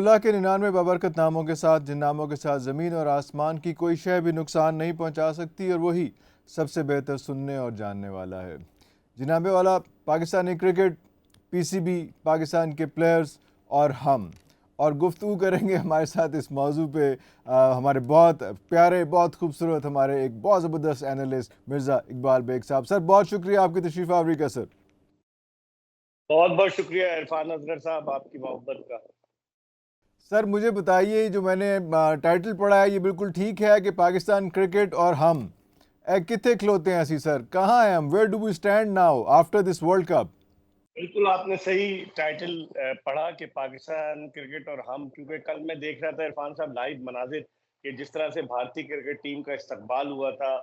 अल्लाह के 99 बाबरकत नामों के साथ, जिन नामों के साथ ज़मीन और आसमान की कोई शय भी नुकसान नहीं पहुंचा सकती, और वही सबसे बेहतर सुनने और जानने वाला है। जनाबे वाला, पाकिस्तानी क्रिकेट, पीसीबी, पाकिस्तान के प्लेयर्स और हम, और गुफ्तगू करेंगे हमारे साथ इस मौजू पे हमारे बहुत प्यारे, बहुत खूबसूरत, हमारे एक बहुत ज़बरदस्त एनालिस्ट मिर्ज़ा इकबाल बेग साहब। सर, बहुत शुक्रिया आपकी तशरीफ़ आवरी का। सर, बहुत बहुत शुक्रिया इरफान असगर साहब, आपकी मोहब्बत का। सर मुझे बताइए, जो मैंने टाइटल पढ़ा है ये बिल्कुल ठीक है कि पाकिस्तान क्रिकेट और हम कितने खिलोते हैं? ऐसी सर, कहाँ हैं हम? Where do we stand now after this world cup? बिल्कुल आपने सही टाइटल पढ़ा कि पाकिस्तान क्रिकेट और हम, क्योंकि कल मैं देख रहा था इरफान साहब लाइव मनाजिर कि जिस तरह से भारतीय क्रिकेट टीम का इस्तकबाल हुआ था।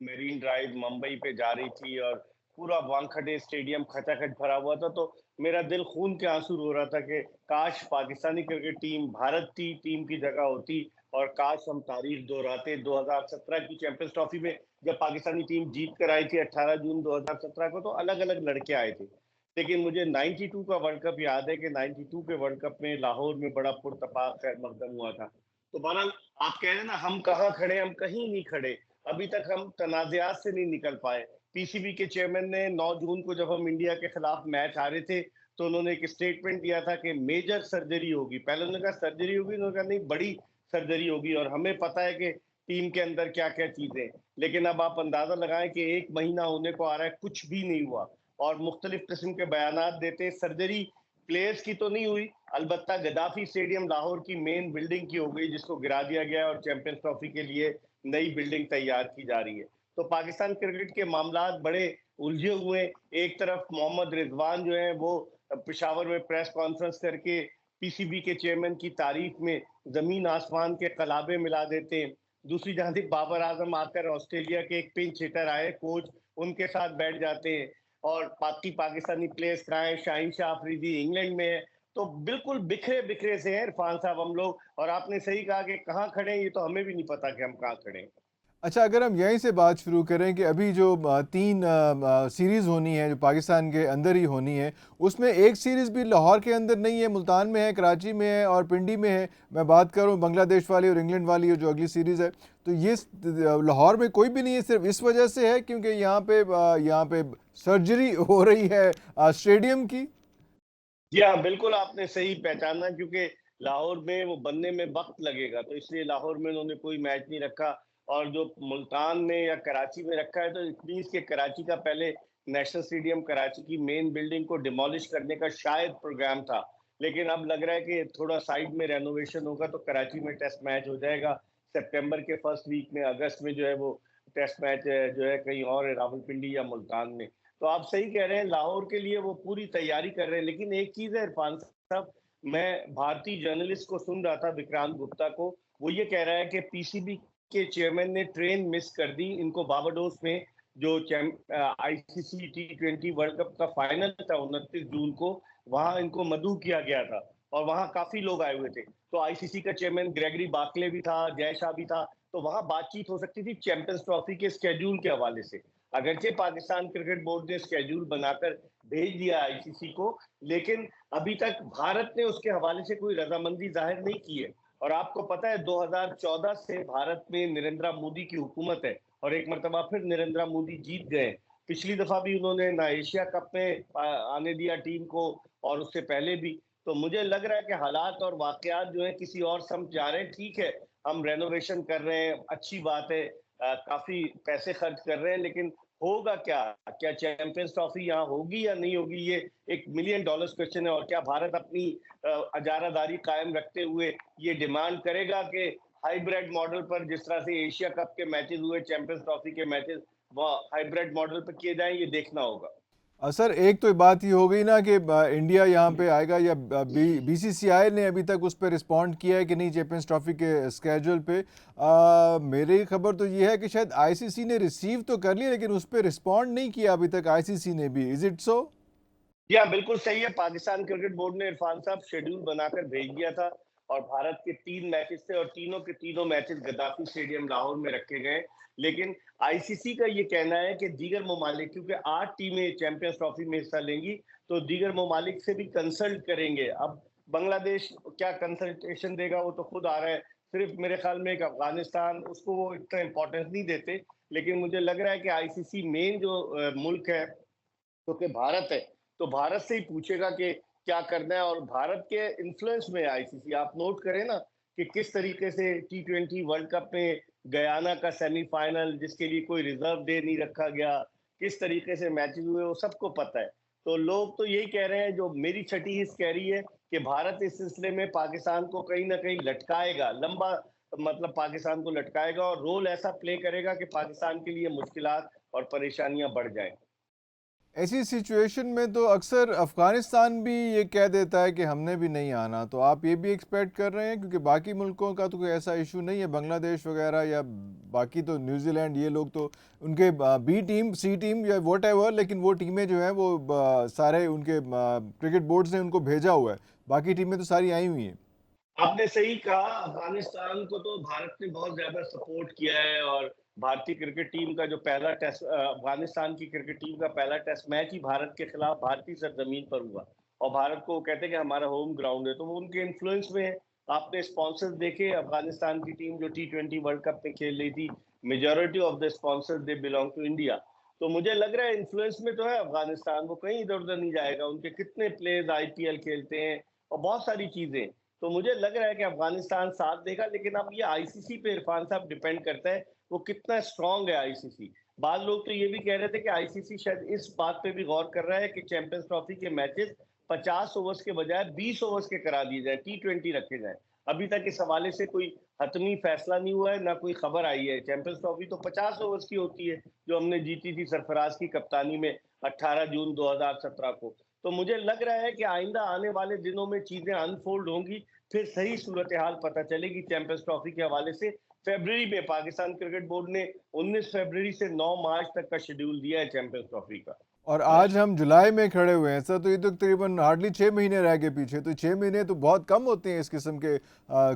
मेरीन ड्राइव मुंबई पे जा रही थी और पूरा वानखेड़े स्टेडियम खचाखच भरा हुआ था, तो मेरा दिल खून के आंसू रो रहा था कि काश पाकिस्तानी क्रिकेट टीम भारतीय टीम की जगह होती, और काश हम तारीख दोहराते 2017 की चैंपियंस ट्रॉफी में। जब पाकिस्तानी टीम जीत कर आई थी 18 जून 2017 को, तो अलग अलग लड़के आए थे, लेकिन मुझे 92 का वर्ल्ड कप याद है कि 92 के वर्ल्ड कप में लाहौर में बड़ा पुरतपाक खैर मकदम हुआ था। तो बहरहाल आप कह रहे हैं ना, हम कहाँ खड़े, हम कहीं नहीं खड़े। अभी तक हम तनाज़ात से नहीं निकल पाए। पीसीबी के चेयरमैन ने 9 जून को, जब हम इंडिया के खिलाफ मैच हारे थे, तो उन्होंने एक स्टेटमेंट दिया था कि मेजर सर्जरी होगी। पहले उन्होंने कहा सर्जरी होगी, उन्होंने कहा नहीं, बड़ी सर्जरी होगी, और हमें पता है कि टीम के अंदर क्या क्या चीजें। लेकिन अब आप अंदाजा लगाएं कि 1 महीना होने को आ रहा है, कुछ भी नहीं हुआ, और मुख्तलिफ किस्म के बयानात देते। सर्जरी प्लेयर्स की तो नहीं हुई, अलबत्ता गद्दाफी स्टेडियम लाहौर की मेन बिल्डिंग की हो गई, जिसको गिरा दिया गया और चैंपियंस ट्रॉफी के लिए नई बिल्डिंग तैयार की जा रही है। तो पाकिस्तान क्रिकेट के मामला बड़े उलझे हुए। एक तरफ मोहम्मद रिजवान जो है वो पेशावर में प्रेस कॉन्फ्रेंस करके पीसीबी के चेयरमैन की तारीफ में जमीन आसमान के कलाबे मिला देते हैं। दूसरी जानब बाबर आजम आकर ऑस्ट्रेलिया के एक पिंच हिटर आए कोच, उनके साथ बैठ जाते हैं। और बाकी पाकिस्तानी प्लेयर्स कहाँ हैं? शाहीन शाह अफरीदी इंग्लैंड में है। तो बिल्कुल बिखरे बिखरे से हैं इरफान साहब हम लोग, और आपने सही कहा कि कहाँ खड़े हैं, ये तो हमें भी नहीं पता कि हम कहाँ खड़े हैं। अच्छा, अगर हम यहीं से बात शुरू करें कि अभी जो तीन सीरीज़ होनी है, जो पाकिस्तान के अंदर ही होनी है, उसमें एक सीरीज़ भी लाहौर के अंदर नहीं है, मुल्तान में है, कराची में है और पिंडी में है। मैं बात करूं बांग्लादेश वाली और इंग्लैंड वाली, जो अगली सीरीज़ है, तो ये लाहौर में कोई भी नहीं है। सिर्फ इस वजह से है क्योंकि यहाँ पे सर्जरी हो रही है स्टेडियम की। जी हाँ, बिल्कुल आपने सही पहचाना, क्योंकि लाहौर में वो बनने में वक़्त लगेगा, तो इसलिए लाहौर में उन्होंने कोई मैच नहीं रखा। और जो मुल्तान में या कराची में रखा है, तो इट मीन्स कि कराची का पहले नेशनल स्टेडियम, कराची की मेन बिल्डिंग को डिमोलिश करने का शायद प्रोग्राम था। लेकिन अब लग रहा है कि थोड़ा साइड में रेनोवेशन होगा, तो कराची में टेस्ट मैच हो जाएगा। सितंबर के फर्स्ट वीक में, अगस्त में जो है वो टेस्ट मैच जो है कहीं और है, रावलपिंडी या मुल्तान में। तो आप सही कह रहे हैं, लाहौर के लिए वो पूरी तैयारी कर रहे हैं। लेकिन एक चीज है इरफान साहब, मैं भारतीय जर्नलिस्ट को सुन रहा था, विक्रांत गुप्ता को, वो ये कह रहा है कि पीसीबी के चेयरमैन ने ट्रेन मिस कर दी। इनको बारबाडोस में जो आईसीसी T20 वर्ल्ड कप का फाइनल था 29 जून को, वहां इनको मदऊ किया गया था, और वहां काफी लोग आए हुए थे। तो आईसीसी का चेयरमैन ग्रेगरी बाकले भी था, जय शाह भी था। तो वहां बातचीत हो सकती थी चैंपियंस ट्रॉफी के स्केड्यूल के हवाले से। अगरचे पाकिस्तान क्रिकेट बोर्ड ने स्केड्यूल बनाकर भेज दिया आईसीसी को, लेकिन अभी तक भारत ने उसके हवाले से कोई रजामंदी जाहिर नहीं की है। और आपको पता है 2014 से भारत में नरेंद्र मोदी की हुकूमत है, और एक मरतबा फिर नरेंद्र मोदी जीत गए। पिछली दफा भी उन्होंने ना एशिया कप में आने दिया टीम को, और उससे पहले भी। तो मुझे लग रहा है कि हालात और वाकयात जो है किसी और समझ जा रहे हैं। ठीक है, हम रेनोवेशन कर रहे हैं, अच्छी बात है, काफी पैसे खर्च कर रहे हैं, लेकिन होगा क्या? क्या चैंपियंस ट्रॉफी यहाँ होगी या नहीं होगी, ये एक मिलियन डॉलर्स क्वेश्चन है। और क्या भारत अपनी अजारादारी कायम रखते हुए ये डिमांड करेगा कि हाइब्रिड मॉडल पर, जिस तरह से एशिया कप के मैचेस हुए, चैंपियंस ट्रॉफी के मैचेस, वह हाइब्रिड मॉडल पर किए जाएं? ये देखना होगा। सर, एक तो बात ये हो गई ना कि इंडिया यहाँ पे आएगा, या बीसीसीआई ने अभी तक उस पर रिस्पॉन्ड किया है कि नहीं चैंपियंस ट्रॉफी के स्केड्यूल पे? मेरी खबर तो ये है कि शायद आईसीसी ने रिसीव तो कर लिया, लेकिन उस पर रिस्पॉन्ड नहीं किया अभी तक आईसीसी ने भी। Is it so? जी हाँ, बिल्कुल सही है। पाकिस्तान क्रिकेट बोर्ड ने इरफान साहब शेड्यूल बनाकर भेज दिया था, और भारत के 3 मैचेस थे, और तीनों के तीनों मैचेस गद्दाफी स्टेडियम लाहौर में रखे गए। लेकिन आईसीसी का ये कहना है कि दीगर ममालिक, क्योंकि 8 टीमें चैंपियंस ट्रॉफी में हिस्सा लेंगी, तो दीगर ममालिक से भी कंसल्ट करेंगे। अब बांग्लादेश क्या कंसल्टेशन देगा वो तो खुद आ रहा है। सिर्फ मेरे ख्याल में एक अफगानिस्तान, उसको वो इतना इम्पोर्टेंस नहीं देते। लेकिन मुझे लग रहा है कि आईसीसी मेन जो मुल्क है, क्योंकि भारत है, तो भारत से ही पूछेगा कि क्या करना है। और भारत के इन्फ्लुएंस में आईसीसी, आप नोट करें ना कि किस तरीके से टी20 वर्ल्ड कप में गयाना का सेमीफाइनल, जिसके लिए कोई रिजर्व डे नहीं रखा गया, किस तरीके से मैचेस हुए, वो सबको पता है। तो लोग तो यही कह रहे हैं, जो मेरी छठी हिस्स कह रही है कि भारत इस सिलसिले में पाकिस्तान को कहीं ना कहीं लटकाएगा, लंबा मतलब पाकिस्तान को लटकाएगा और रोल ऐसा प्ले करेगा कि पाकिस्तान के लिए मुश्किलात और परेशानियां बढ़ जाएं। ऐसी सिचुएशन में तो अक्सर अफ़गानिस्तान भी ये कह देता है कि हमने भी नहीं आना, तो आप ये भी एक्सपेक्ट कर रहे हैं? क्योंकि बाकी मुल्कों का तो कोई ऐसा इशू नहीं है, बांग्लादेश वगैरह या बाकी तो न्यूजीलैंड, ये लोग तो उनके बी टीम, सी टीम या वॉटेवर, लेकिन वो टीमें जो हैं वो सारे उनके क्रिकेट बोर्ड्स ने उनको भेजा हुआ है, बाकी टीमें तो सारी आई हुई हैं। आपने सही कहा, अफगानिस्तान को तो भारत ने बहुत ज्यादा सपोर्ट किया है। और भारतीय क्रिकेट टीम का जो पहला टेस्ट, अफगानिस्तान की क्रिकेट टीम का पहला टेस्ट मैच ही भारत के खिलाफ भारतीय सरजमीन पर हुआ। और भारत को वो कहते हैं कि हमारा होम ग्राउंड है, तो वो उनके इन्फ्लुएंस में है। आपने स्पॉन्सर्स देखे, अफगानिस्तान की टीम जो टी20 वर्ल्ड कप में खेल रही थी, majority of the sponsors they belong to India. तो मुझे लग रहा है इन्फ्लुएंस में तो है अफगानिस्तान, वो कहीं इधर उधर नहीं जाएगा। उनके कितने प्लेयर्स आईपीएल खेलते हैं और बहुत सारी चीजें। तो मुझे लग रहा है कि अफगानिस्तान साथ देगा। लेकिन अब ये आईसीसी पे इरफान साहब डिपेंड करता है, वो कितना स्ट्रांग है आईसीसी। बाद लोग तो ये भी कह रहे थे कि आईसीसी शायद इस बात पे भी गौर कर रहा है कि चैंपियंस ट्रॉफी के मैचेस 50 ओवर्स के बजाय 20 ओवर्स के करा दिए जाए, टी20 रखे जाए। अभी तक इस हवाले से कोई हतमी फैसला नहीं हुआ है, ना कोई खबर आई है। चैंपियंस ट्रॉफी तो 50 ओवर्स की होती है, जो हमने जीती थी सरफराज की कप्तानी में 18 जून 2017 को। तो मुझे लग रहा है कि आइंदा आने वाले दिनों में चीजें अनफोल्ड होंगी, फिर सही सूरत हाल पता चलेगी चैंपियंस ट्रॉफी के हवाले से। फरवरी में पाकिस्तान क्रिकेट बोर्ड ने 19 फरवरी से 9 मार्च तक का शेड्यूल दिया है चैंपियंस ट्रॉफी का। और आज हम जुलाई में खड़े हुए हैं सर, तो ये तो तकरीबन हार्डली 6 महीने रह गए पीछे, तो 6 महीने तो बहुत कम होते हैं इस किस्म के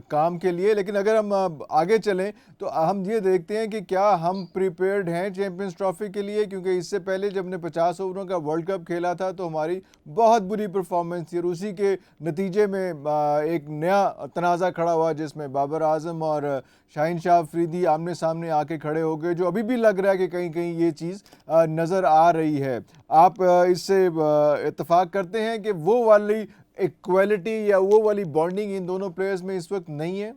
काम के लिए। लेकिन अगर हम आगे चलें तो हम ये देखते हैं कि क्या हम प्रिपेयर्ड हैं चैंपियंस ट्रॉफी के लिए, क्योंकि इससे पहले जब हमने 50 ओवरों का वर्ल्ड कप खेला था तो हमारी बहुत बुरी परफॉर्मेंस थी, और उसी के नतीजे में एक नया तनाज़ा खड़ा हुआ जिसमें बाबर आजम और शाहीन शाह अफरीदी आमने सामने आके खड़े हो गए, जो अभी भी लग रहा है कि कहीं कहीं ये चीज़ नज़र आ रही है। आप इससे इत्तेफाक करते हैं कि वो वाली इक्वालिटी या वो वाली बॉन्डिंग इन दोनों प्लेयर्स में इस वक्त नहीं है?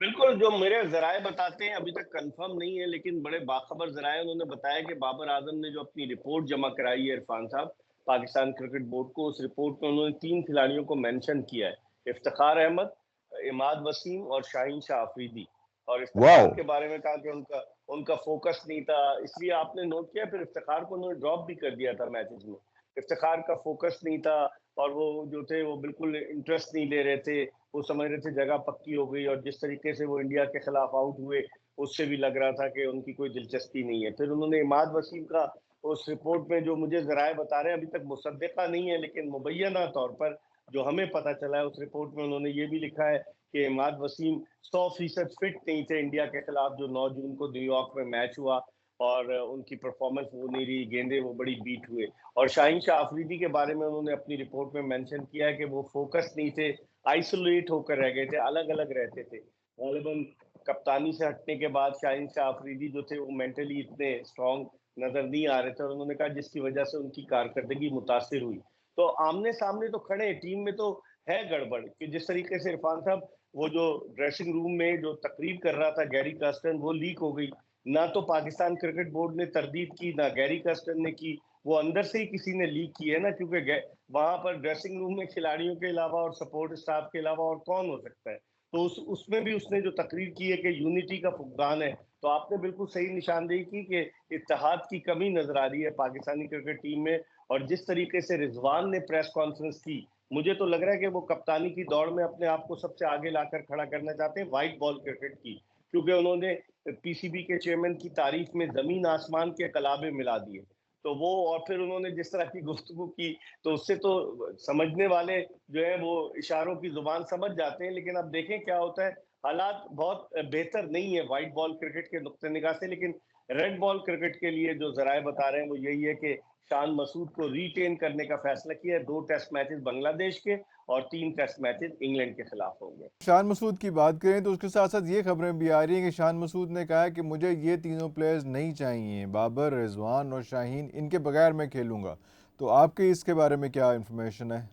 बिल्कुल, जो मेरे ज़राए बताते हैं, अभी तक कंफर्म नहीं है, लेकिन बड़े बाखबर ज़राए उन्होंने बताया कि बाबर आज़म ने जो अपनी रिपोर्ट जमा कराई है इरफान साहब, पाकिस्तान क्रिकेट बोर्ड को, उस रिपोर्ट में उन्होंने 3 खिलाड़ियों को मेंशन किया है, इफ्तिखार अहमद, इमाद वसीम और शाहीन शाह अफरीदी। और इफ्तिखार वाओ! के बारे में कहा कि उनका उनका फ़ोकस नहीं था, इसलिए आपने नोट किया, फिर इफ्तिखार को उन्होंने ड्रॉप भी कर दिया था मैचेज़ में। इफ्तिखार का फ़ोकस नहीं था और वो जो थे वो बिल्कुल इंटरेस्ट नहीं ले रहे थे। वो समझ रहे थे जगह पक्की हो गई, और जिस तरीके से वो इंडिया के खिलाफ आउट हुए, उससे भी लग रहा था कि उनकी कोई दिलचस्पी नहीं है। फिर उन्होंने इमाद वसीम का उस रिपोर्ट में, जो मुझे ज़राए बता रहे हैं, अभी तक मुसद्दिक़ा नहीं है, लेकिन मुबैना तौर पर जो हमें पता चला है, उस रिपोर्ट में उन्होंने ये भी लिखा है कि इमाद वसीम 100% फिट नहीं थे इंडिया के खिलाफ, जो 9 जून को न्यूयॉर्क में मैच हुआ। और उनकी परफॉर्मेंस वो नहीं रही, गेंदें वो बड़ी बीट हुए। और शाहीन शाह अफरीदी के बारे में उन्होंने अपनी रिपोर्ट में मेंशन किया है कि वो फोकस नहीं थे, आइसोलेट होकर रह गए थे, अलग-अलग रहते थे। गालिबन कप्तानी से हटने के बाद शाहीन शाह अफरीदी जो थे वो मेंटली इतने स्ट्रॉन्ग नज़र नहीं आ रहे थे, और उन्होंने कहा जिसकी वजह से उनकी कारकर्दगी मुतासिर हुई। तो आमने-सामने तो खड़े, टीम में तो है गड़बड़ कि जिस तरीके से इरफान साहब, वो जो ड्रेसिंग रूम में जो तकरीर कर रहा था गैरी कर्स्टन, वो लीक हो गई। ना तो पाकिस्तान क्रिकेट बोर्ड ने तरदीद की, ना गैरी कर्स्टन ने की, वो अंदर से ही किसी ने लीक की है ना, क्योंकि वहां पर ड्रेसिंग रूम में खिलाड़ियों के अलावा और सपोर्ट स्टाफ के अलावा और कौन हो सकता है। तो उसमें भी उसने जो तकरीर की है कि यूनिटी का फुकदान है, तो आपने बिल्कुल सही निशानदेही की कि इत्तेहाद की कमी नजर आ रही है पाकिस्तानी क्रिकेट टीम में। और जिस तरीके से रिजवान ने प्रेस कॉन्फ्रेंस की, मुझे तो लग रहा है कि वो कप्तानी की दौड़ में अपने आप को सबसे आगे लाकर खड़ा करना चाहते हैं व्हाइट बॉल क्रिकेट की, क्योंकि उन्होंने पीसीबी के चेयरमैन की तारीफ में जमीन आसमान के कलाबे मिला दिए। तो वो, और फिर उन्होंने जिस तरह की गुफ्तगू की, तो उससे तो समझने वाले जो है वो इशारों की जुबान समझ जाते हैं। लेकिन अब देखें क्या होता है। हालात बहुत बेहतर नहीं है व्हाइट बॉल क्रिकेट के नुक्ते निगाह से, लेकिन रेड बॉल क्रिकेट के लिए जो जराए बता रहे हैं वो यही है कि शान मसूद को रिटेन करने का फैसला किया है। 2 टेस्ट मैचेस बांग्लादेश के और 3 टेस्ट मैचेस इंग्लैंड के खिलाफ होंगे। शान मसूद की बात करें तो उसके साथ साथ ये खबरें भी आ रही हैं कि शान मसूद ने कहा है कि मुझे ये तीनों प्लेयर्स नहीं चाहिए, बाबर, रिजवान और शाहीन, इनके बगैर मैं खेलूंगा। तो आपके इसके बारे में क्या इन्फॉर्मेशन है?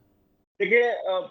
देखिए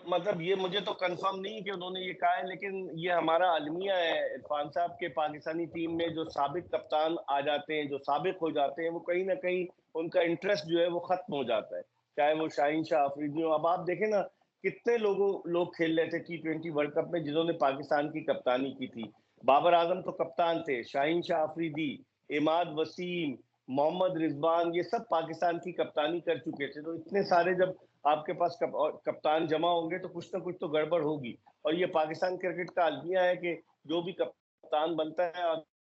मतलब ये मुझे तो कंफर्म नहीं कि उन्होंने ये कहा है, लेकिन ये हमारा अलमिया है इरफान साहब के। पाकिस्तानी टीम में जो साबिक कप्तान आ जाते हैं, जो साबिक हो जाते हैं, वो कहीं ना कहीं उनका इंटरेस्ट जो है वो खत्म हो जाता है, चाहे वो शाहीन शाह अफरीदी हो। अब आप देखें ना, कितने लोग खेल रहे थे T20 वर्ल्ड कप में जिन्होंने पाकिस्तान की कप्तानी की थी। बाबर आजम तो कप्तान थे, शाहीन शाह अफरीदी, इमाद वसीम, मोहम्मद रिजवान, ये सब पाकिस्तान की कप्तानी कर चुके थे। तो इतने सारे जब आपके पास कप्तान जमा होंगे तो कुछ ना कुछ तो गड़बड़ होगी। और ये पाकिस्तान क्रिकेट का अलमिया है कि जो भी कप्तान बनता है,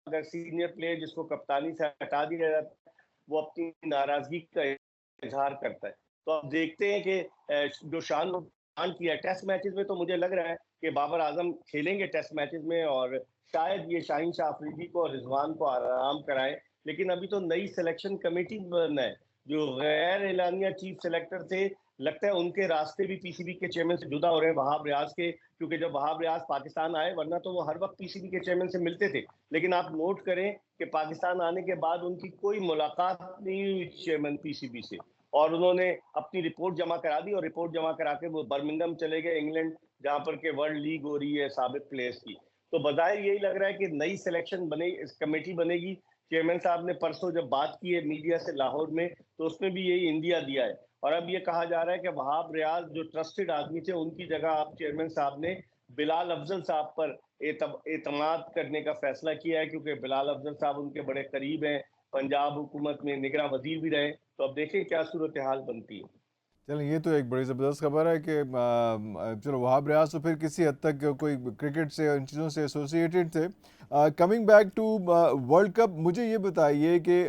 अगर सीनियर प्लेयर जिसको कप्तानी से हटा दिया जाता है, वो अपनी नाराजगी का इजहार करता है। तो अब देखते हैं कि जो शान खान किया टेस्ट मैचेस में, तो मुझे लग रहा है कि बाबर आजम खेलेंगे टेस्ट मैचेस में और शायद ये शाहीन शाह अफरीदी को और रिजवान को आराम कराएं। लेकिन अभी तो नई सिलेक्शन कमेटी बनना है। जो गैर एलानिया चीफ सेलेक्टर थे, लगता है उनके रास्ते भी पीसीबी के चेयरमैन से जुदा हो रहे हैं, वहाब रियाज के। क्योंकि जब वहाब रियाज पाकिस्तान आए, वरना तो वो हर वक्त पीसीबी के चेयरमैन से मिलते थे, लेकिन आप नोट करें कि पाकिस्तान आने के बाद उनकी कोई मुलाकात नहीं हुई चेयरमैन पीसीबी से। और उन्होंने अपनी रिपोर्ट जमा करा दी और रिपोर्ट जमा करा के वो बर्मिंघम चले गए, इंग्लैंड, जहां पर के वर्ल्ड लीग हो रही है साबिक प्लेयर्स की। तो बजाय यही लग रहा है कि नई सिलेक्शन बने, कमेटी बनेगी। चेयरमैन साहब ने परसों जब बात की है मीडिया से लाहौर में, तो उसमें भी यही इंडिया दिया है। और अब ये कहा जा रहा है कि वहाब रियाज जो ट्रस्टेड आदमी थे, उनकी जगह आप चेयरमैन साहब ने बिलाल अफजल साहब पर एतमाद करने का फैसला किया है, क्योंकि बिलाल अफजल साहब उनके बड़े करीब हैं, पंजाब हुकूमत में निगरान वजीर भी रहे। तो अब देखें क्या सूरत हाल बनती है। चलें, ये तो एक बड़ी ज़बरदस्त खबर है कि चलो वहाब रियाज तो फिर किसी हद तक कोई क्रिकेट से इन चीज़ों से एसोसिएटेड थे। Coming back to world cup, मुझे ये बताइए कि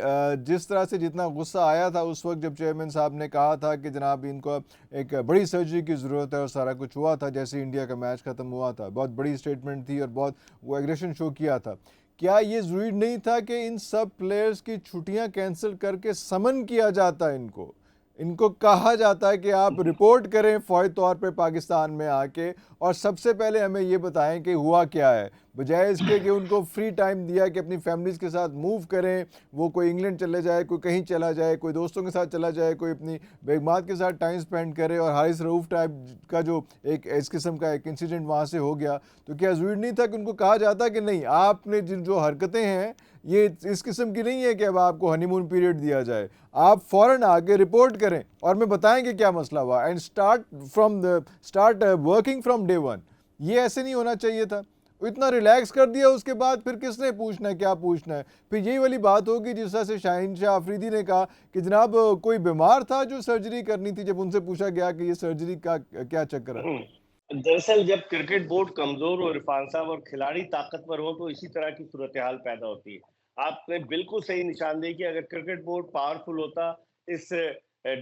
जिस तरह से जितना गुस्सा आया था उस वक्त जब चेयरमैन साहब ने कहा था कि जनाब इनको एक बड़ी सर्जरी की ज़रूरत है और सारा कुछ हुआ था, जैसे इंडिया का मैच ख़त्म हुआ था, बहुत बड़ी स्टेटमेंट थी और बहुत वो एग्रेशन शो किया था। क्या ये ज़रूरी नहीं था कि इन सब प्लेयर्स की छुट्टियां कैंसिल करके समन किया जाता इनको, इनको कहा जाता है कि आप रिपोर्ट करें फौरी तौर पे पाकिस्तान में आके और सबसे पहले हमें ये बताएं कि हुआ क्या है, बजाय इसके कि उनको फ्री टाइम दिया कि अपनी फैमिलीज़ के साथ मूव करें। वो कोई इंग्लैंड चले जाए, कोई कहीं चला जाए, कोई दोस्तों के साथ चला जाए, कोई अपनी बेगमात के साथ टाइम स्पेंड करे। और हारिस रऊफ़ टाइप का जो एक इस किस्म का एक इंसिडेंट वहाँ से हो गया, तो क्या ज़रूरी नहीं था कि उनको कहा जाता कि नहीं, आपने जिन जो हरकतें हैं ये इस किस्म की नहीं है कि अब आपको हनीमून पीरियड दिया जाए, आप फौरन आगे रिपोर्ट करें और मैं बताएंगे क्या मसला हुआ and start working from day one. ये ऐसे नहीं होना चाहिए था। इतना रिलैक्स कर दिया, उसके बाद फिर किसने पूछना है, क्या पूछना है? फिर यही वाली बात होगी जिस तरह से शाहीन शाह अफरीदी ने कहा कि जनाब कोई बीमार था जो सर्जरी करनी थी, जब उनसे पूछा गया कि ये सर्जरी का क्या चक्कर है। दरअसल जब क्रिकेट बोर्ड कमजोर हो इरफान साहब और खिलाड़ी ताकतवर हो, तो इसी तरह की सूरत हाल पैदा होती है। आपने बिल्कुल सही निशानदेही की। अगर क्रिकेट बोर्ड पावरफुल होता, इस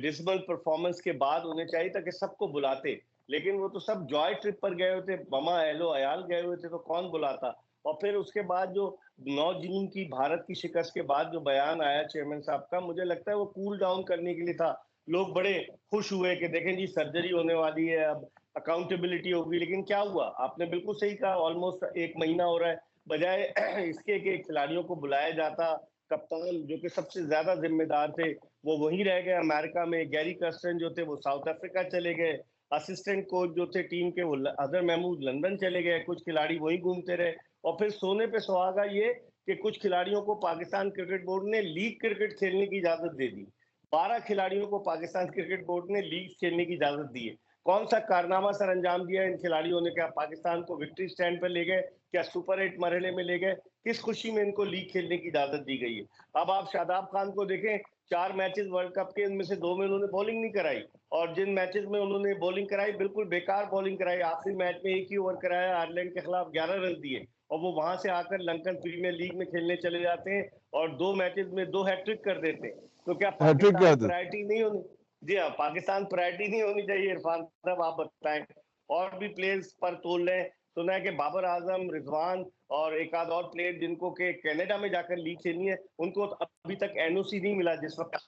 डिसबल परफॉर्मेंस के बाद उन्हें चाहिए था कि सबको बुलाते, लेकिन वो तो सब जॉय ट्रिप पर गए हुए थे, बमा एलो अयाल गए हुए थे, तो कौन बुलाता। और फिर उसके बाद जो 9 जून की भारत की शिकस्त के बाद जो बयान आया चेयरमैन साहब का, मुझे लगता है वो कूल डाउन करने के लिए था। लोग बड़े खुश हुए कि देखें जी सर्जरी होने वाली है, अब अकाउंटेबिलिटी होगी। लेकिन क्या हुआ, आपने बिल्कुल सही कहा, ऑलमोस्ट 1 महीना हो रहा है। बजाय इसके कि खिलाड़ियों को बुलाया जाता, कप्तान जो कि सबसे ज्यादा जिम्मेदार थे वो वहीं रह गए अमेरिका में, गैरी कर्स्टन जो थे वो साउथ अफ्रीका चले गए, असिस्टेंट कोच जो थे टीम के वो अजहर महमूद लंदन चले गए, कुछ खिलाड़ी वहीं घूमते रहे। और फिर सोने पे सुहागा ये कि कुछ खिलाड़ियों को पाकिस्तान क्रिकेट बोर्ड ने लीग क्रिकेट खेलने की इजाजत दे दी। 12 खिलाड़ियों को पाकिस्तान क्रिकेट बोर्ड ने लीग खेलने की इजाजत दी है। कौन सा कारनामा सर अंजाम दिया इन खिलाड़ियों ने? क्या पाकिस्तान को विक्ट्री स्टैंड पर ले गए? क्या सुपर 8 मरहले में ले गए? किस खुशी में इनको लीग खेलने की इजाजत दी गई है? अब आप शादाब खान को देखें, 4 मैचेस वर्ल्ड कप के, इनमें से 2 में उन्होंने बॉलिंग नहीं कराई, और जिन मैचेस में उन्होंने बॉलिंग कराई बिल्कुल बेकार बॉलिंग कराई। आखिरी मैच में एक ही ओवर कराया, आयरलैंड के खिलाफ 11 रन दिए, और वो वहां से आकर लंकन प्रीमियर लीग में खेलने चले जाते हैं और 2 मैचेस में 2 हैट्रिक कर देते हैं। तो क्या हैट्रिक पाकिस्तान क्या था? प्रायोरिटी नहीं होनी? जी हाँ, पाकिस्तान प्रायोरिटी नहीं होनी चाहिए इरफान साहब, आप बताएं। और भी प्लेयर्स पर तोल रहे हैं, सुना है कि बाबर आजम, रिजवान और एक आध और प्लेयर जिनको के कनाडा में जाकर लीग खेलनी है, उनको अभी तक एनओसी नहीं मिला जिस वक्त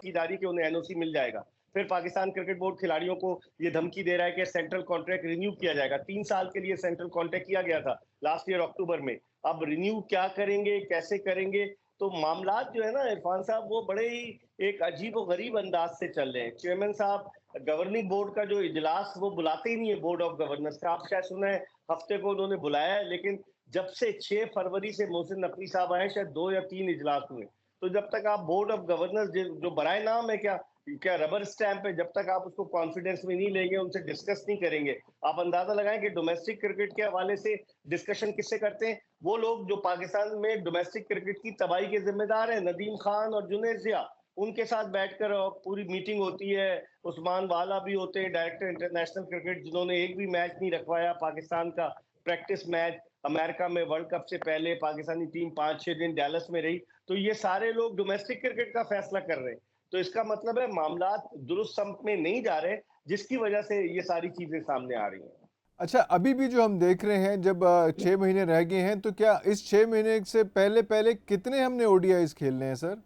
की जा रही है कि उन्हें एनओसी मिल जाएगा। फिर पाकिस्तान क्रिकेट बोर्ड खिलाड़ियों को ये धमकी दे रहा है कि सेंट्रल कॉन्ट्रैक्ट रिन्यू किया जाएगा। 3 साल के लिए सेंट्रल कॉन्ट्रैक्ट किया गया था लास्ट ईयर अक्टूबर में। अब रिन्यू क्या करेंगे, कैसे करेंगे? तो मामलात जो है ना इरफान साहब, वो बड़े ही एक अजीब और गरीब अंदाज से चल रहे हैं। चेयरमैन साहब गवर्निंग बोर्ड का जो इजलास वो बुलाते ही नहीं है, बोर्ड ऑफ गवर्नर्स का। आप शायद सुना है हफ्ते को उन्होंने बुलाया है, लेकिन जब से 6 फरवरी से मोहसिन नकवी साहब आए शायद 2 या 3 इजलास हुए। तो जब तक आप बोर्ड ऑफ गवर्नर्स जो बराए नाम है, क्या क्या रबर स्टैंप है, जब तक आप उसको कॉन्फिडेंस में नहीं लेंगे, उनसे डिस्कस नहीं करेंगे। आप अंदाजा लगाएं कि डोमेस्टिक क्रिकेट के हवाले से डिस्कशन किससे करते हैं? वो लोग जो पाकिस्तान में डोमेस्टिक क्रिकेट की तबाही के जिम्मेदार हैं, नदीम खान और जुनैद जिया। उनके साथ बैठकर पूरी मीटिंग होती है। उस्मान वाला भी होते हैं, डायरेक्टर इंटरनेशनल क्रिकेट, जिन्होंने एक भी मैच नहीं रखवाया पाकिस्तान का। प्रैक्टिस मैच अमेरिका में वर्ल्ड कप से पहले पाकिस्तानी टीम 5-6 दिन डैलस में रही। तो ये सारे लोग डोमेस्टिक क्रिकेट का फैसला कर रहे हैं। तो इसका मतलब है मामलात दुरुस्त सम्त में नहीं जा रहे, जिसकी वजह से ये सारी चीजें सामने आ रही हैं। अच्छा, अभी भी जो हम देख रहे हैं, जब 6 महीने रह गए हैं, तो क्या इस 6 महीने से पहले पहले कितने हमने ओडीआईस खेलने हैं सर?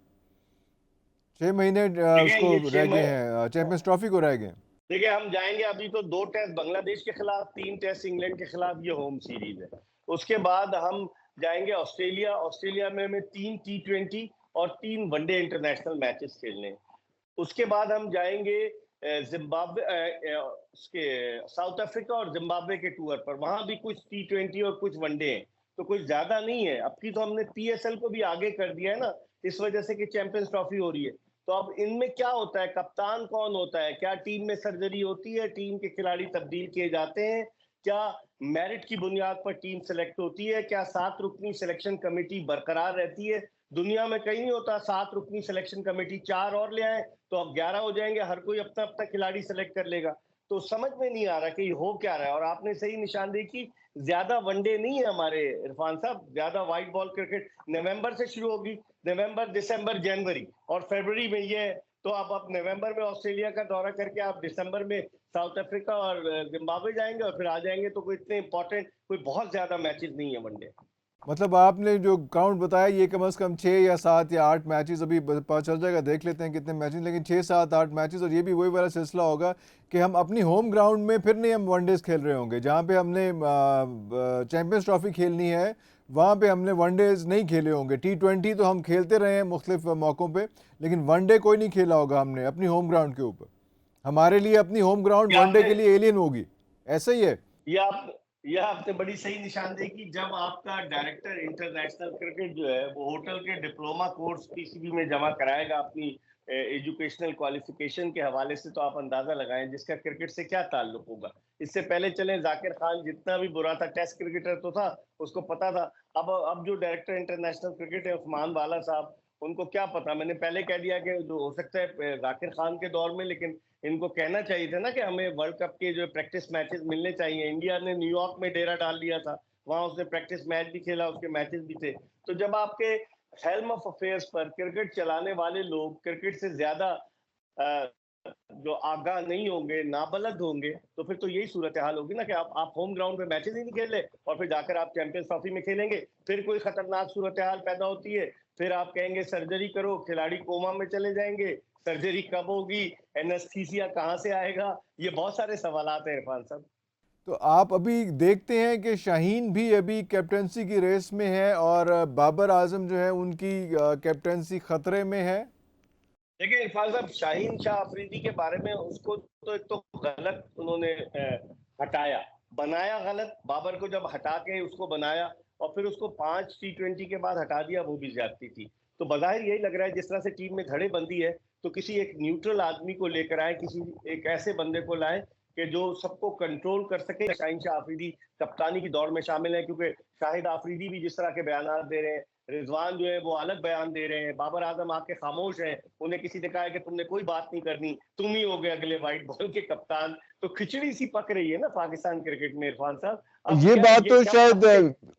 6 महीने देखिए उसको ये रह गए हैं, चैंपियंस ट्रॉफी को रह गए हैं। देखिए हम जाएंगे, अभी तो 2 टेस्ट बांग्लादेश के खिलाफ, 3 टेस्ट इंग्लैंड के खिलाफ, ये होम सीरीज है। उसके बाद हम जाएंगे ऑस्ट्रेलिया। ऑस्ट्रेलिया में हमें 3 टी20 और 3 वनडे इंटरनेशनल मैचेस खेलने हैं। उसके बाद हम जाएंगे जिम्बाब्वे, उसके साउथ अफ्रीका और जिम्बाब्वे के टूर पर। वहां भी कुछ टी20 और कुछ वनडे हैं, तो कुछ ज्यादा नहीं है। अब की तो हमने पीएसएल को भी आगे कर दिया है ना, इस वजह से कि चैंपियंस ट्रॉफी हो रही है। तो अब इनमें क्या होता है, कप्तान कौन होता है, क्या टीम में सर्जरी होती है, टीम के खिलाड़ी तब्दील किए जाते हैं, क्या मेरिट की बुनियाद पर टीम सेलेक्ट होती है, क्या 7 रुकनी सिलेक्शन कमेटी बरकरार रहती है? दुनिया में कहीं नहीं होता 7 रुकनी सिलेक्शन कमेटी, 4 और ले आए तो अब 11 हो जाएंगे, हर कोई अपना अपना खिलाड़ी सेलेक्ट कर लेगा। तो समझ में नहीं आ रहा कि हो क्या रहा है। और आपने सही निशानदेही की, ज्यादा वनडे नहीं है हमारे इरफान साहब, ज्यादा व्हाइट बॉल क्रिकेट नवंबर से शुरू होगी। नवंबर, दिसंबर, जनवरी और फरवरी में ये है। तो आप नवंबर में ऑस्ट्रेलिया का दौरा करके आप दिसंबर में साउथ अफ्रीका और जिम्बाब्वे जाएंगे और फिर आ जाएंगे। तो कोई इतने इंपॉर्टेंट, कोई बहुत ज्यादा मैचेस नहीं है वनडे। मतलब आपने जो काउंट बताया, ये कम से कम 6 या 7 या 8 मैचेस, अभी पता चल जाएगा, देख लेते हैं कितने मैचेस, लेकिन 6, 7, 8 मैचेस। और ये भी वही वाला सिलसिला होगा कि हम अपनी होम ग्राउंड में फिर नहीं हम वनडेज खेल रहे होंगे। जहाँ पे हमने चैंपियंस ट्रॉफी खेलनी है, वहाँ पे हमने वनडेज नहीं खेले होंगे। टी20 तो हम खेलते रहे हैं मुख्तलिफ मौक़ों पर, लेकिन वनडे कोई नहीं खेला होगा हमने अपनी होम ग्राउंड के ऊपर। हमारे लिए अपनी होम ग्राउंड क्या वनडे आपने के लिए एलियन होगी, ऐसा ही है। यह आप यह आपने बड़ी सही निशानदेही की। जब आपका डायरेक्टर इंटरनेशनल क्रिकेट जो है वो होटल के डिप्लोमा कोर्स पीसीबी में जमा कराएगा अपनी एजुकेशनल क्वालिफिकेशन के हवाले से, तो आप अंदाजा लगाएं जिसका क्रिकेट से क्या ताल्लुक होगा। इससे पहले चले, जाकिर खान जितना भी बुरा था, टेस्ट क्रिकेटर तो था, उसको पता था। अब जो डायरेक्टर इंटरनेशनल क्रिकेट है उस्मान वाला साहब, उनको क्या पता। मैंने पहले कह दिया कि जो हो सकता है जाकिर खान के दौर में, लेकिन इनको कहना चाहिए था ना कि हमें वर्ल्ड कप के जो प्रैक्टिस मैचेस मिलने चाहिए। इंडिया ने न्यूयॉर्क में डेरा डाल लिया था, वहां उसने प्रैक्टिस मैच भी खेला, उसके मैचेस भी थे। तो जब आपके हेल्म ऑफ अफेयर्स पर क्रिकेट चलाने वाले लोग क्रिकेट से ज्यादा जो आगाह नहीं होंगे, नाबलद होंगे, तो फिर तो यही सूरत हाल होगी ना कि आप होम ग्राउंड पे मैचेस ही नहीं खेल रहे और फिर जाकर आप चैंपियंस ट्रॉफी में खेलेंगे। फिर कोई खतरनाक सूरत हाल पैदा होती है, फिर आप कहेंगे सर्जरी करो, खिलाड़ी कोमा में चले जाएंगे। सर्जरी कब होगी, एनेस्थीसिया कहाँ से आएगा? ये बहुत सारे सवालात हैं इरफान साहब। तो आप अभी देखते हैं कि शाहीन भी अभी कैप्टंसी की रेस में है और बाबर आजम जो है उनकी कैप्टंसी खतरे में है। देखिए इरफान साहब, शाहीन शाह अफरीदी के बारे में, उसको तो एक तो गलत उन्होंने हटाया, बनाया गलत। बाबर को जब हटा के उसको बनाया और फिर उसको 5 टी20 के बाद हटा दिया, वो भी ज्यादती थी। तो बज़ाहिर यही लग रहा है जिस तरह से टीम में धड़ेबंदी है, तो किसी एक न्यूट्रल आदमी को लेकर आए, किसी एक ऐसे बंदे को लाए कि जो सबको कंट्रोल कर सके। शाहीन शाह अफरीदी कप्तानी की दौड़ में शामिल है, क्योंकि शाहिद अफरीदी भी जिस तरह के बयान दे रहे हैं, रिजवान जो है वो अलग बयान दे रहे हैं, बाबर आजम आके खामोश हैं, उन्हें किसी ने कहा है कि तुमने कोई बात नहीं करनी, तुम ही हो गए अगले व्हाइट बॉल के कप्तान। तो खिचड़ी सी पक रही है ना पाकिस्तान क्रिकेट में इरफान साहब। अब ये क्या बात ये तो क्या शायद अपने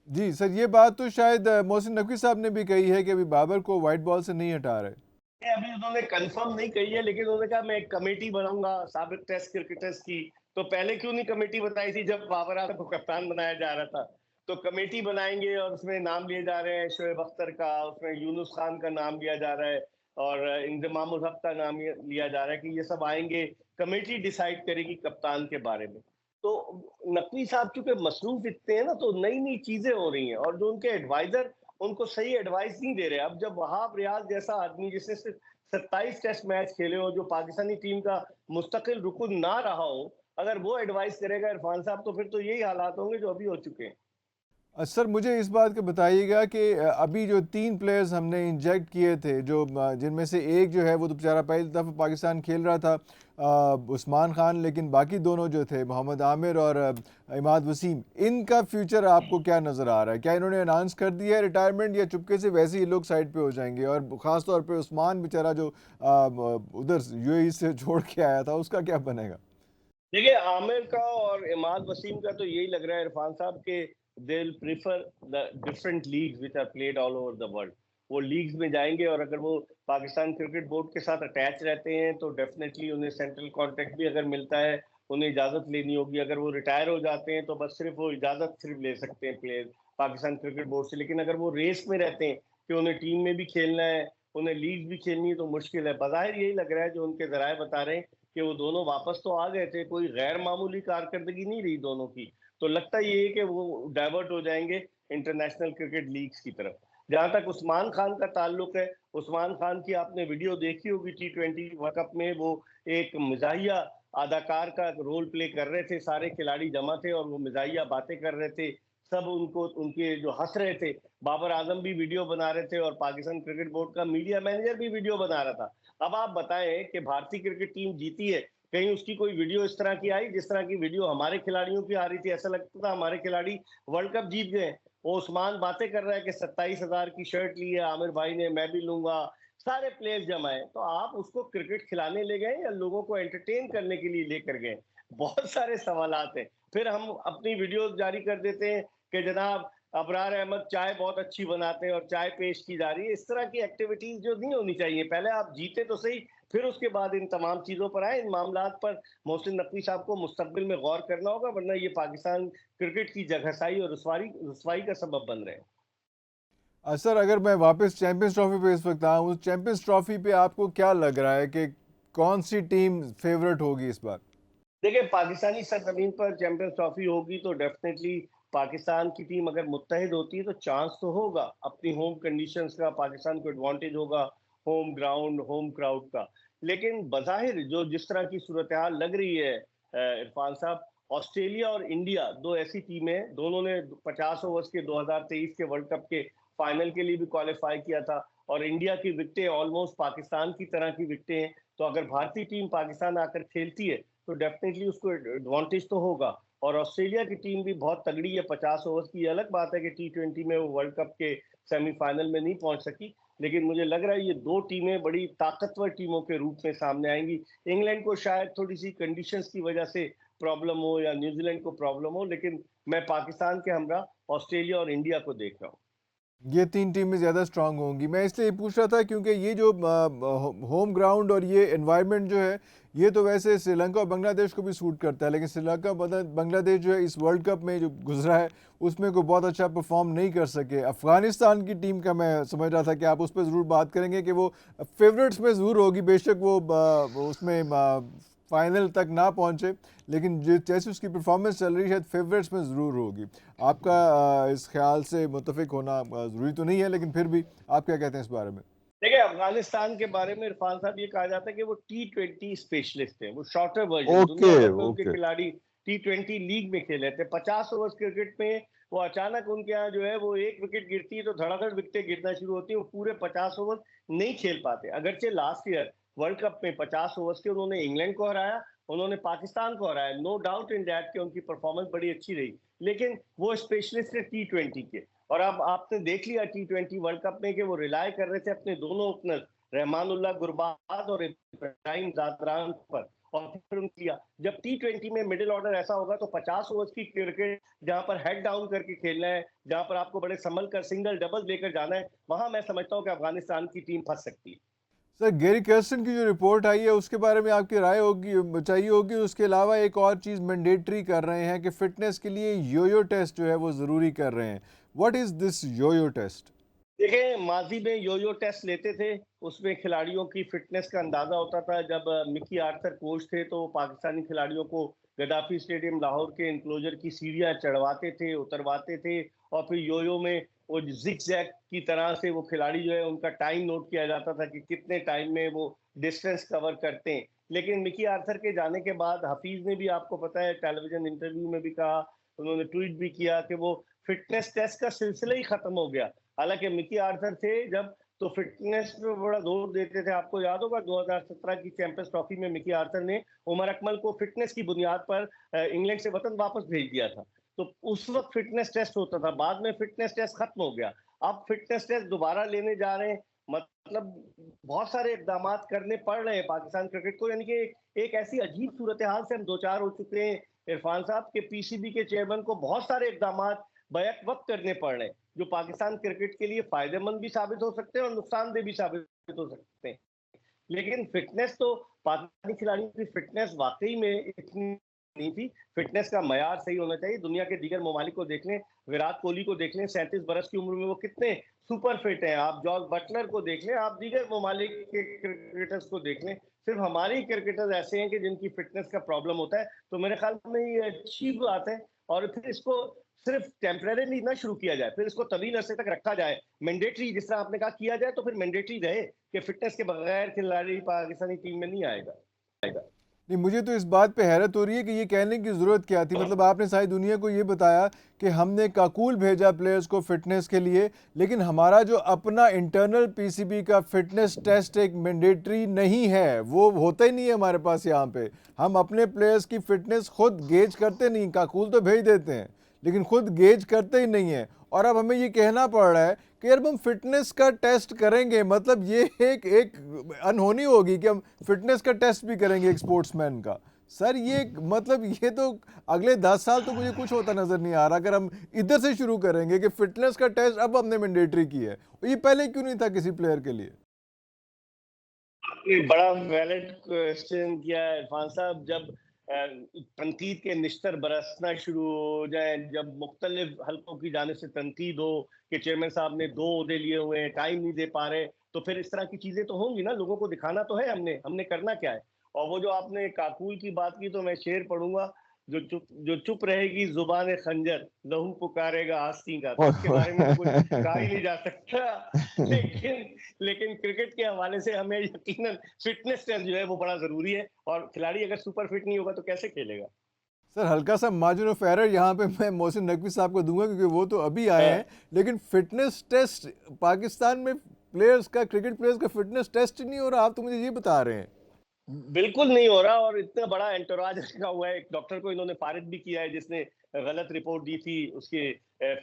जी सर, ये बात तो शायद मोहसिन नकवी साहब ने भी कही है कि अभी बाबर को वाइट बॉल से नहीं हटा रहे। अभी उन्होंने कंफर्म नहीं कही है, लेकिन उन्होंने कहा मैं एक कमेटी बनाऊंगा साबिक टेस्ट क्रिकेटर्स की। तो पहले क्यों नहीं कमेटी बताई थी जब बाबर आजम को कप्तान बनाया जा रहा था? तो कमेटी बनाएंगे और उसमें नाम लिए जा रहे हैं शोएब अख्तर का, उसमें यूनुस खान का नाम लिया जा रहा है, और इंजमाम उल हक का नाम लिया जा रहा है कि ये सब आएंगे, कमेटी डिसाइड करेगी कप्तान के बारे में। तो नकवी साहब चूंकि मसरूफ इतने हैं ना, तो नई नई चीजें हो रही हैं और जो उनके एडवाइजर उनको सही एडवाइस नहीं दे रहे। अब जब वहाब रियाज जैसा आदमी जिसने सिर्फ 27 टेस्ट मैच खेले हो, जो पाकिस्तानी टीम का मुस्तकिल रुकन ना रहा हो, अगर वो एडवाइस करेगा इरफान साहब, तो फिर तो यही हालात होंगे जो अभी हो चुके हैं। सर मुझे इस बात का बताइएगा कि अभी जो 3 प्लेयर्स हमने इंजेक्ट किए थे, जो जिनमें से एक जो है वो तो बेचारा पहली दफ़ा पाकिस्तान खेल रहा था, उस्मान खान, लेकिन बाकी दोनों जो थे मोहम्मद आमिर और इमाद वसीम, इनका फ्यूचर आपको क्या नज़र आ रहा है? क्या इन्होंने अनाउंस कर दिया है रिटायरमेंट, या चुपके से वैसे ही लोग साइड पे हो जाएंगे? और ख़ास तौर पे उस्मान बेचारा जो उधर यूएई से छोड़ के आया था, उसका क्या बनेगा? देखिए, आमिर का और इमाद वसीम का तो यही लग रहा है इरफान साहब के they will prefer the different leagues which are played all over the world. वो लीग्स में जाएंगे और अगर वो पाकिस्तान क्रिकेट बोर्ड के साथ अटैच रहते हैं तो डेफिनेटली उन्हें सेंट्रल कॉन्ट्रैक्ट भी अगर मिलता है, उन्हें इजाजत लेनी होगी। अगर वो रिटायर हो जाते हैं तो बस सिर्फ वो इजाजत सिर्फ ले सकते हैं प्लेयर पाकिस्तान क्रिकेट बोर्ड से। लेकिन अगर वो रेस में रहते हैं कि उन्हें टीम में भी खेलना है, उन्हें लीग भी खेलनी है, तो मुश्किल है। बज़ाहिर यही लग रहा है, जो उनके जराए बता रहे हैं कि वो दोनों वापस तो आ गए थे, कोई गैर मामूली कारकर्दगी नहीं रही दोनों की। तो लगता ये है कि वो डाइवर्ट हो जाएंगे इंटरनेशनल क्रिकेट लीग्स की तरफ। जहां तक उस्मान खान का ताल्लुक है, उस्मान खान की आपने वीडियो देखी होगी T20 वर्ल्ड कप में, वो एक मिजाहिया अदाकार का रोल प्ले कर रहे थे, सारे खिलाड़ी जमा थे और वो मिजाहिया बातें कर रहे थे, सब उनको उनके जो हंस रहे थे। बाबर आजम भी वीडियो बना रहे थे और पाकिस्तान क्रिकेट बोर्ड का मीडिया मैनेजर भी वीडियो बना रहा था। अब आप बताएं कि भारतीय क्रिकेट टीम जीती है, कहीं उसकी कोई वीडियो इस तरह की आई जिस तरह की वीडियो हमारे खिलाड़ियों की आ रही थी? ऐसा लगता था हमारे खिलाड़ी वर्ल्ड कप जीत गए। वो उस्मान बातें कर रहा है कि 27,000 की शर्ट ली है आमिर भाई ने, मैं भी लूंगा, सारे प्लेयर्स जमाए। तो आप उसको क्रिकेट खिलाने ले गए या लोगों को एंटरटेन करने के लिए लेकर गए? बहुत सारे सवालात हैं। फिर हम अपनी वीडियो जारी कर देते हैं कि जनाब अबरार अहमद चाय बहुत अच्छी बनाते हैं और चाय पेश की जा रही है। इस तरह की एक्टिविटीज जो नहीं होनी चाहिए। पहले आप जीते तो सही, फिर उसके बाद इन तमाम चीजों पर आए। इन मामलात पर मोहसिन नकवी साहब को मुस्तकबिल में गौर करना होगा, वरना ये पाकिस्तान क्रिकेट की जगहसाई और रुसवाई का सबब बन रहे हैं। सर अगर मैं वापस चैंपियंस ट्रॉफी पे इस वक्त आऊँ, उस चैंपियंस ट्रॉफी पे आपको क्या लग रहा है कि कौन सी टीम फेवरेट होगी इस बार? देखिए, पाकिस्तानी सरजमीन पर चैंपियंस ट्रॉफी होगी तो डेफिनेटली पाकिस्तान की टीम अगर मुत्तहिद होती है तो चांस तो होगा। अपनी होम कंडीशंस का पाकिस्तान को एडवांटेज होगा, होम ग्राउंड, होम क्राउड का। लेकिन बज़ाहिर जो जिस तरह की सूरत हाल लग रही है इरफान साहब, ऑस्ट्रेलिया और इंडिया दो ऐसी टीमें, दोनों ने 50 ओवर्स के 2023 के वर्ल्ड कप के फाइनल के लिए भी क्वालिफाई किया था और इंडिया की विकटें ऑलमोस्ट पाकिस्तान की तरह की विकटें हैं। तो अगर भारतीय टीम पाकिस्तान आकर खेलती है तो डेफिनेटली उसको एडवांटेज तो होगा। और ऑस्ट्रेलिया की टीम भी बहुत तगड़ी है 50 ओवर्स की। अलग बात है कि T20 में वो वर्ल्ड कप के सेमीफाइनल में नहीं पहुंच सकी, लेकिन मुझे लग रहा है ये दो टीमें बड़ी ताकतवर टीमों के रूप में सामने आएंगी। इंग्लैंड को शायद थोड़ी सी कंडीशंस की वजह से प्रॉब्लम हो या न्यूजीलैंड को प्रॉब्लम हो, लेकिन मैं पाकिस्तान के हमरा ऑस्ट्रेलिया और इंडिया को देख रहा हूँ। ये 3 टीमें ज़्यादा स्ट्रांग होंगी। मैं इसलिए पूछ रहा था क्योंकि ये जो होम ग्राउंड और ये एनवायरनमेंट जो है, ये तो वैसे श्रीलंका और बांग्लादेश को भी सूट करता है, लेकिन श्रीलंका बांग्लादेश जो है इस वर्ल्ड कप में जो गुजरा है उसमें कोई बहुत अच्छा परफॉर्म नहीं कर सके। अफ़गानिस्तान की टीम का मैं समझ रहा था कि आप उस पर ज़रूर बात करेंगे कि वो फेवरेट्स में ज़रूर होगी, बेशक वो उसमें फाइनल तक ना पहुंचे, लेकिन जैसे उसकी परफॉर्मेंस चल रही है शायद फेवरेट्स में ज़रूर होगी। आपका इस ख्याल से मुत्तफिक होना ज़रूरी तो नहीं है, लेकिन फिर भी आप क्या कहते हैं इस बारे में? देखिए, अफगानिस्तान के बारे में इरफान साहब ये कहा जाता है कि वो T20 स्पेशलिस्ट हैं, वो शॉर्टर वर्जन। ओके, दुनिया भर में उनके ओके। खिलाड़ी T20 लीग में खेले थे। 50 ओवर्स क्रिकेट में वो अचानक उनके यहाँ जो है वो एक विकेट गिरती है तो धड़ाधड़ विकेटें गिरना शुरू होती है। वो पूरे 50 ओवर नहीं खेल पाते। अगरचे लास्ट ईयर वर्ल्ड कप में 50 ओवर्स के उन्होंने इंग्लैंड को हराया, उन्होंने पाकिस्तान को हराया। नो डाउट इन दैट कि उनकी परफॉर्मेंस बड़ी अच्छी रही, लेकिन वो स्पेशलिस्ट है T20 के। और अब आपने देख लिया T20 वर्ल्ड कप में कि वो रिलाय कर रहे थे अपने दोनों ओपनर रहमानुल्लाह गुरबाज और इब्राहिम जादरान पर, और फिर उनको किया। जब T20 में मिडिल ऑर्डर ऐसा होगा तो 50 ओवर्स की क्रिकेट जहां पर हेड डाउन करके खेलना है, जहां पर आपको बड़े संभल कर सिंगल डबल लेकर जाना है, वहां मैं समझता हूं कि अफगानिस्तान की टीम फंस सकती है। सर गैरी कर्स्टन की जो रिपोर्ट आई है उसके बारे में आपकी राय होगी, चाहिए होगी। उसके अलावा एक और चीज़ मैंडेटरी कर रहे हैं कि फिटनेस के लिए योयो टेस्ट जो है वो ज़रूरी कर रहे हैं। What is this yoyo test? देखिए, माज़ी में यो-यो टेस्ट लेते थे, उसमें खिलाड़ियों की फ़िटनेस का अंदाज़ा होता था। जब मिकी आर्थर कोच थे, तो पाकिस्तानी खिलाड़ियों को गद्दाफ़ी स्टेडियम लाहौर के एन्क्लोज़र की सीढ़ियाँ चढ़वाते थे, उतरवाते थे और फिर यो-यो में वो ज़िग-ज़ैग की तरह से वो खिलाड़ी जो है, उनका टाइम नोट किया जाता था कि कितने टाइम में वो डिस्टेंस कवर करते हैं। लेकिन मिकी आर्थर के जाने के बाद हफ़ीज़ ने भी आपको पता है टेलीविज़न इंटरव्यू में भी कहा, उन्होंने ट्वीट भी किया कि वो फ़िटनेस टेस्ट का सिलसिला ही ख़त्म हो गया। हालांकि मिकी आर्थर थे जब तो फिटनेस पे बड़ा जोर देते थे। आपको याद होगा 2017 की चैंपियंस ट्रॉफी में मिकी आर्थर ने उमर अकमल को फिटनेस की बुनियाद पर इंग्लैंड से वतन वापस भेज दिया था। तो उस वक्त फिटनेस टेस्ट होता था, बाद में फिटनेस टेस्ट खत्म हो गया। अब फिटनेस टेस्ट दोबारा लेने जा रहे हैं, मतलब बहुत सारे इकदाम करने पड़ रहे हैं पाकिस्तान क्रिकेट को। यानी कि एक ऐसी अजीब सूरत हाल से हम दो चार हो चुके हैं इरफान साहब के, पीसीबी के चेयरमैन को बहुत सारे इकदाम बैक वक्त करने पड़ रहे हैं जो पाकिस्तान क्रिकेट के लिए फायदेमंद भी साबित हो सकते हैं और नुकसानदेह भी साबित हो सकते हैं। लेकिन फिटनेस तो पाकिस्तानी खिलाड़ियों की फिटनेस वाकई में इतनी नहीं थी। फिटनेस का मयार सही होना चाहिए। दुनिया के दीगर ममालिक को देख लें, विराट कोहली को देख लें, 37 बरस की उम्र में वो कितने सुपर फिट हैं। आप जॉर्ज बटलर को देख लें, आप दीगर ममालिक के क्रिकेटर्स को देख लें। सिर्फ हमारे ही क्रिकेटर्स ऐसे हैं कि जिनकी फिटनेस का प्रॉब्लम होता है। तो मेरे ख्याल में ये अच्छी बात है और फिर इसको सिर्फ टेम्परेरीली ना शुरू किया जाए, फिर इसको तवील अरसे तक रखा जाए। मैंडेटरी जिस तरह आपने कहा किया जाए, तो फिर मैंडेटरी रहे कि फिटनेस के बगैर खिलाड़ी पाकिस्तानी टीम में नहीं आएगा। नहीं, मुझे तो इस बात पे हैरत हो रही है कि ये कहने की ज़रूरत क्या थी। मतलब आपने सारी दुनिया को ये बताया कि हमने काकूल भेजा प्लेयर्स को फिटनेस के लिए, लेकिन हमारा जो अपना इंटरनल पीसीबी का फिटनेस टेस्ट एक मैंडेटरी नहीं है, वो होता ही नहीं है हमारे पास यहाँ पे। हम अपने प्लेयर्स की फिटनेस खुद गेज करते नहीं, काकूल तो भेज देते हैं लेकिन खुद गेज करते ही नहीं है। और अब हमें ये कहना पड़ रहा है कि यार हम फिटनेस का टेस्ट करेंगे, मतलब ये एक अनहोनी होगी कि हम फिटनेस का टेस्ट भी करेंगे एक स्पोर्ट्समैन का। सर ये मतलब ये तो अगले 10 साल तो मुझे कुछ होता नजर नहीं आ रहा अगर हम इधर से शुरू करेंगे कि फिटनेस का टेस्ट अब हमने मैंडेटरी की है। ये पहले क्यों नहीं था किसी प्लेयर के लिए? आपने बड़ा वैलिड क्वेश्चन किया है इरफान साहब। जब तनकीद के निश्तर बरसना शुरू हो जाए, जब मुख्तलिफ हलकों की जाने से तनकीद हो कि चेयरमैन साहब ने 2 ओहदे लिए हुए हैं, टाइम नहीं दे पा रहे, तो फिर इस तरह की चीजें तो होंगी ना। लोगों को दिखाना तो है, हमने करना क्या है। और वो जो आपने काकूल की बात की, तो मैं शेर पढ़ूंगा, जो चुप रहेगी जुबान खंजर, लहू पुकारेगा आस्तीन का। तो इसके बारे में तो कुछ कहा ही नहीं जा सकता। लेकिन क्रिकेट के हवाले से हमें यकीनन फिटनेस टेस्ट जो है वो बड़ा जरूरी है, और खिलाड़ी अगर सुपर फिट नहीं होगा तो कैसे खेलेगा। सर हल्का सा मार्जिन ऑफ एरर यहाँ पे मैं मोहसिन नकवी साहब को दूंगा क्योंकि वो तो अभी आए हैं, लेकिन फिटनेस टेस्ट पाकिस्तान में प्लेयर्स का, क्रिकेट प्लेयर्स का फिटनेस टेस्ट ही नहीं हो रहा। आप तो मुझे ये बता रहे हैं। बिल्कुल नहीं हो रहा, और इतना बड़ा एंटोराज रखा हुआ है। एक डॉक्टर को इन्होंने फारिग भी किया है जिसने गलत रिपोर्ट दी थी उसके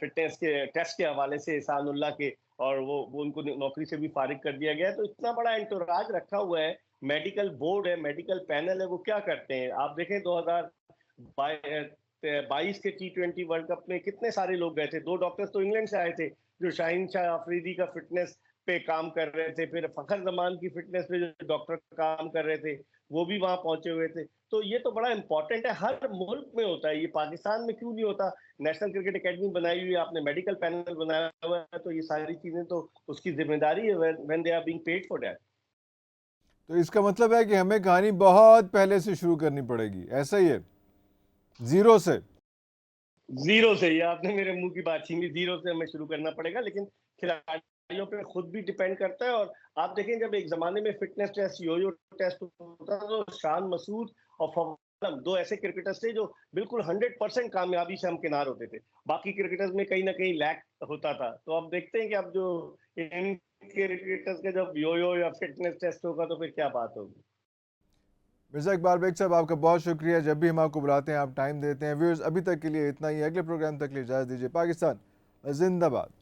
फिटनेस के टेस्ट के हवाले से, एहसानुल्लाह के, और वो उनको नौकरी से भी फारिग कर दिया गया है। तो इतना बड़ा एंटोराज रखा हुआ है, मेडिकल बोर्ड है, मेडिकल पैनल है, वो क्या करते हैं आप देखें। 2022 के T20 वर्ल्ड कप में कितने सारे लोग गए थे। 2 डॉक्टर्स तो इंग्लैंड से आए थे जो शाहीन शाह अफरीदी का फिटनेस पे काम कर रहे थे, फिर फखर जमान की फिटनेस पे जो डॉक्टर काम कर रहे थे वो भी वहां पहुंचे हुए थे। तो ये तो बड़ा इंपॉर्टेंट है, हर मुल्क में होता है, ये पाकिस्तान में क्यों नहीं होता। नेशनल क्रिकेट एकेडमी बनाई हुई है आपने, मेडिकल पैनल बनाया हुआ है, तो ये सारी चीजें तो उसकी जिम्मेदारी है when they are being paid for that. तो इसका मतलब है कि हमें कहानी बहुत पहले से शुरू करनी पड़ेगी, ऐसा ही है, जीरो से। जीरो से, ये आपने मेरे मुंह की बात छीनी। जीरो से हमें शुरू करना पड़ेगा, लेकिन खिलाड़ियों पे खुद भी डिपेंड करता है। और आप देखें जब एक जमाने में फिटनेस टेस्ट, यो-यो टेस्ट होता था, तो शान मसूद और फवाद 2 ऐसे क्रिकेटर्स थे जो बिल्कुल 100% कामयाबी से हमकिनार होते थे। बाकी क्रिकेटर्स में कहीं ना कहीं लैक होता था। तो अब देखते हैं कि अब जो इन क्रिकेटर्स का जब यो-यो या फिटनेस टेस्ट होगा तो फिर क्या बात होगी। मिर्ज़ा इकबाल बेग साहब, आपका बहुत शुक्रिया। जब भी हम आपको बुलाते हैं आप टाइम देते हैं। व्यूअर्स, अभी तक के लिए इतना ही। अगले प्रोग्राम तक के लिए इजाज़त दीजिए। पाकिस्तान जिंदाबाद।